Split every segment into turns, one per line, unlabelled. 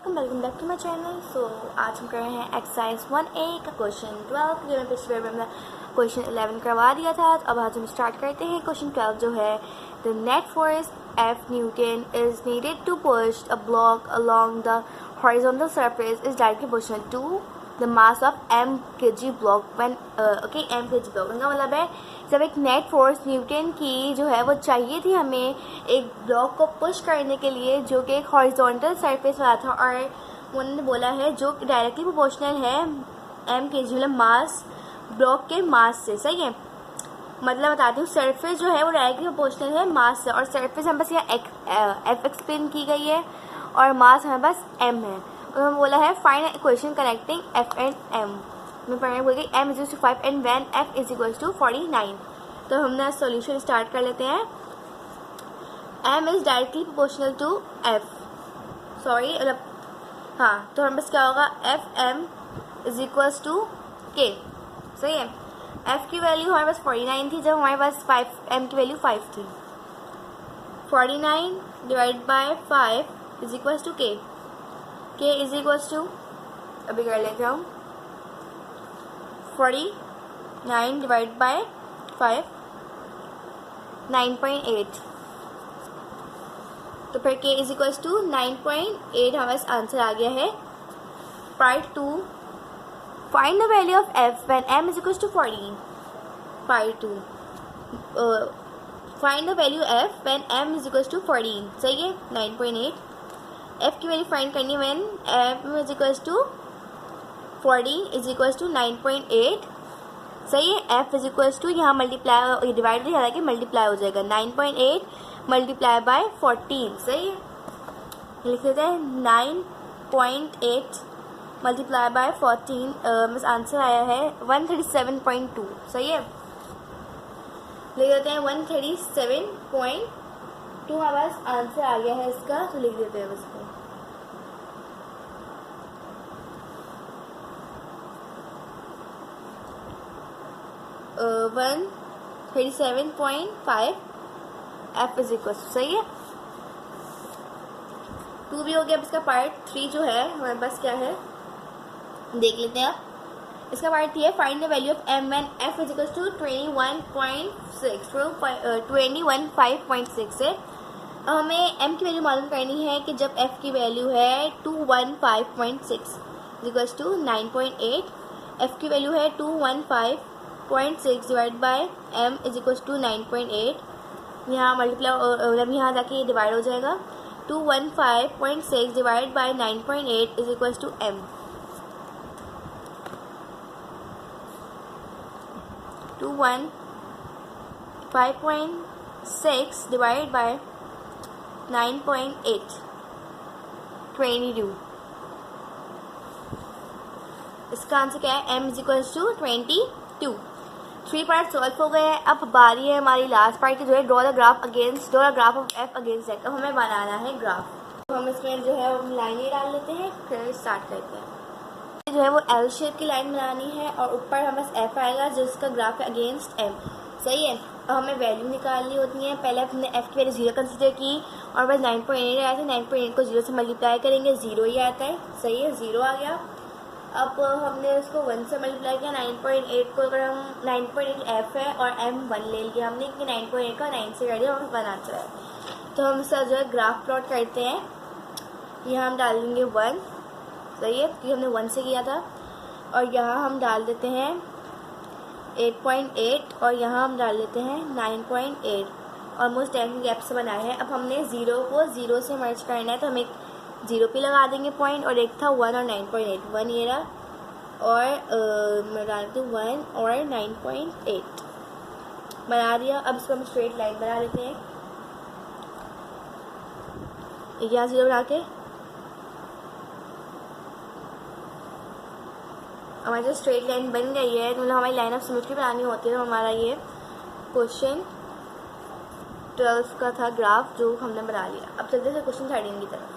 Welcome back to my channel. So आज हम कर रहे हैं एक्सरसाइज 1A का क्वेश्चन 12 जो मैं पिछले बार में क्वेश्चन 11 करवा दिया था। अब आज हम स्टार्ट करते हैं क्वेश्चन 12 जो है the net force F newton is needed to push a block along the horizontal surface is directly proportional to the mass of m kg block when m kg block का मतलब है जब एक net force Newton की जो है वो चाहिए थी हमें एक ब्लॉक को पुश करने के लिए जो कि एक हॉरिजॉन्टल सरफेस वाला था और उन्होंने बोला है जो डायरेक्टली प्रोपोर्शनल है m kg मतलब मास ब्लॉक के मास से। सही है, मतलब बताती हूँ सरफेस जो है वो डायरेक्टली प्रोपोर्शनल है मास से और सरफेस हमें बस यहाँ एफ एक्सप्लेन की गई है और मास हमें बस m है। और हमें बोला है find equation connecting f and m में पढ़ने बोल गई m is to 5 and when f is equal to 49। तो हमने सॉल्यूशन स्टार्ट कर लेते हैं। m is directly proportional to f, sorry मतलब हाँ, तो हम बस क्या होगा F m is equals to k। सही है, f की वैल्यू हमारे पास 49 थी जब हमारे पास 5 m की वैल्यू 5 थी। 49 divide by 5 is equals to k। k is equals to अभी कर लेते हूँ 49 डिवाइड बाय 5 9.8। तो फिर k इज इक्वल्स टू 9.8 हमारे आंसर आ गया है। Part 2 find the value of f when m is equals to 14। Part 2 find the value f when m is equals to 14। सही है, 9.8 f की वैल्यू फाइंड करनी है when m is equals to 14 is equals to 9.8। सही है, f is equals to यहाँ multiply divide हालांकि multiply हो जाएगा 9.8 मल्टीप्लाई बाय 14। सही है, लिख लेते हैं 9.8 मल्टीप्लाई बाय 14 बस आंसर आया है 137.2। सही है, लिख देते हैं 137.2 हमारा आंसर आ गया है इसका। तो लिख देते हैं उसको 137.5 f इज इक्वल। सही है, 2 भी हो गया। अब इसका पार्ट 3 जो है हमारे पास क्या है देख लेते हैं। इसका पार्ट 3 है find the value of m when f is equal to 21.6 है। अब हमें m की वैल्यू मालूम करनी है कि जब f की वैल्यू है 215.6 इक्वल टू 9.8, f की वैल्यू है 215.6 divide by m is equal to 9.8। यहाँ मल्टीप्लाई जब यहाँ जाके डिवाइड हो जाएगा 215.6 divide by 9.8 is equal to m। 215.6 divide by 9.8 22। इसका आंसर क्या है m is equal to 22। 3 part solve हो गए हैं। अब बारी है हमारी लास्ट पार्ट की जो है draw the graph of f against z। अब हमें बनाना है ग्राफ। तो हम इसमें जो है लाइनें डाल लेते हैं फिर स्टार्ट करते हैं। जो है वो एल शेप की लाइन बनानी है और ऊपर हमें f आएगा जिसका ग्राफ है अगेंस्ट m। सही है, अब हमें वैल्यू निकालनी होती है। पहले हमने f की वैल्यू 0 कंसिडर की और बस 9.8 आया था। 9.8 को 0 से मल्टीप्लाई करेंगे 0 ही आता है। सही है, 0 आ गया। अब हमने उसको 1 से मल्टीप्लाई किया 9.8 को। अगर हम 9.8 f है और m 1 ले लिया हमने कि 9.8 का 9 से कर दिया और 1 आंसर है। तो हम इसका जो है ग्राफ प्लॉट करते हैं। यहाँ हम डाल देंगे 1। सही है, क्योंकि हमने 1 से किया था। और यहाँ हम डाल देते हैं 8.8 और यहाँ हम डाल देते हैं 9.8। ऑलमोस्ट 10 गैप से बनाए हैं। अब हमने 0 को 0 से मर्ज करना है तो हम एक 0 पे लगा देंगे पॉइंट और एक था 1 और 9.8। 1 ये रहा और मैं डालती हूँ 1 और 9.8 बना दिया। अब इसको हम स्ट्रेट लाइन बना लेते हैं। यहाँ 0 बना के हमारी जो स्ट्रेट लाइन बन गई है, मतलब हमारी लाइन ऑफ सिमेट्री बनानी होती है। तो हमारा ये क्वेश्चन 12 का था ग्राफ जो हमने बना लिया। अब चलते थे क्वेश्चन 13 की तरफ।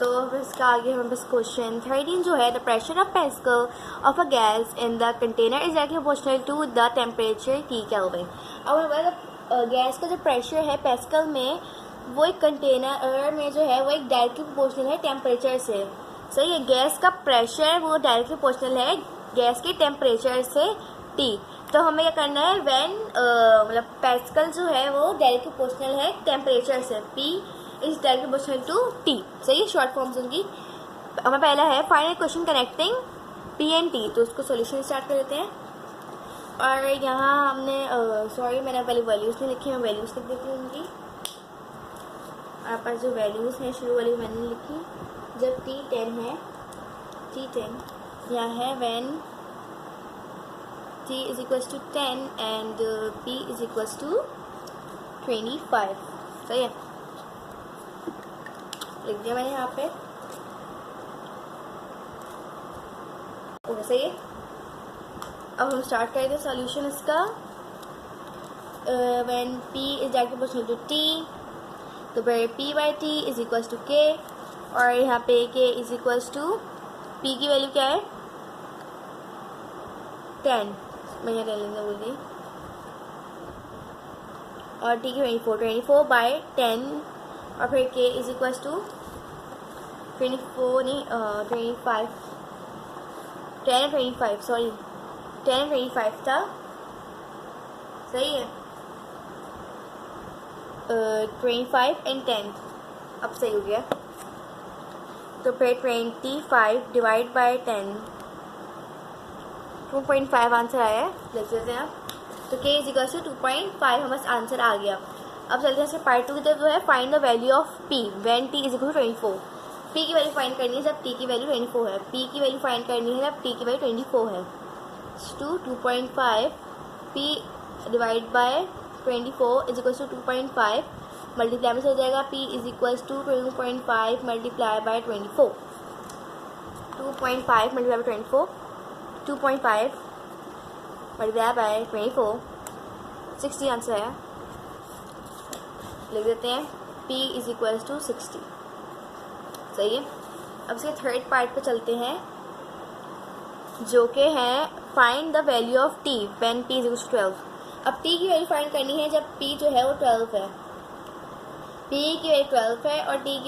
तो इसका आगे हमारे पास क्वेश्चन 13 जो है the pressure of pascal of a gas in the container is directly proportional to the temperature T kelvin. अब गैस का जो प्रेशर है पास्कल में वो एक कंटेनर में जो है वो एक डायरेक्टली प्रोपोर्शनल है टेम्परेचर से। सही है। गैस का प्रेशर वो डायरेक्टली प्रोपोर्शनल है गैस के टेम्परेचर से T। तो हमें क्या करना है, व्हेन मतलब पैस्कल जो है वो डायरेक्टली प्रोपोर्शनल है टेम्परेचर से, P is directly proportional to T। सही है, शॉर्ट फॉर्म्स उनकी। हमें पहला है find question connecting P and T, तो उसको सोल्यूशन स्टार्ट कर देते हैं। और यहाँ हमने सॉरी मैंने पहले वैल्यूज़ नहीं लिखी, मैं वैल्यूज़ लिख देती हूँ उनकी। आप पास जो वैल्यूज़ हैं शुरू वाली मैंने लिखी, जब T10 है, T10 यहाँ है when T is equals to 10 and P is equals to 25। सही है, लिख दिया मैंने यहाँ पे। ओके सही है। अब हम स्टार्ट करेंगे सॉल्यूशन इसका। When P is directly proportional to T, तो फिर P by T is equals to K, और यहाँ पे K is equals to P की वैल्यू क्या है 10, मैं यहाँ ले लेंगे बोल दी, और T की 24 बाई 10, और फिर K इज इक्वल्स टू 24 नहीं 25, 10 25 सॉरी 10 25 था। सही है, 25 एंड 10 अब सही हो गया। तो फिर 25 डिवाइड बाई 10, 2.5 आंसर आया है, लिख देते हैं आप। तो K इज इक्वल टू 2.5 हमारे आंसर आ गया। अब चलते हैं पार्ट 2 की तरफ, जो है find the value of P when T is equal to 24। P की वैल्यू फाइंड करनी है जब T की वैल्यू 24 है, P की वैल्यू फाइंड करनी है जब T की वैल्यू 24 है। To 2.5 P divide by 24 is equal to 2.5, multiply में हो जाएगा P is equal to 2.5 multiply by 24, 2.5 multiply by 24, 2.5 multiply by 24, 60 answer है, लिख देते हैं P इज इक्वल टू 60। सही है। अब इसके थर्ड पार्ट पे चलते हैं, जो कि है find the value of T when P is equal to 12। अब T की वैल्यू फाइंड करनी है जब P जो है वो 12 है, P की वैल्यू 12 है और T की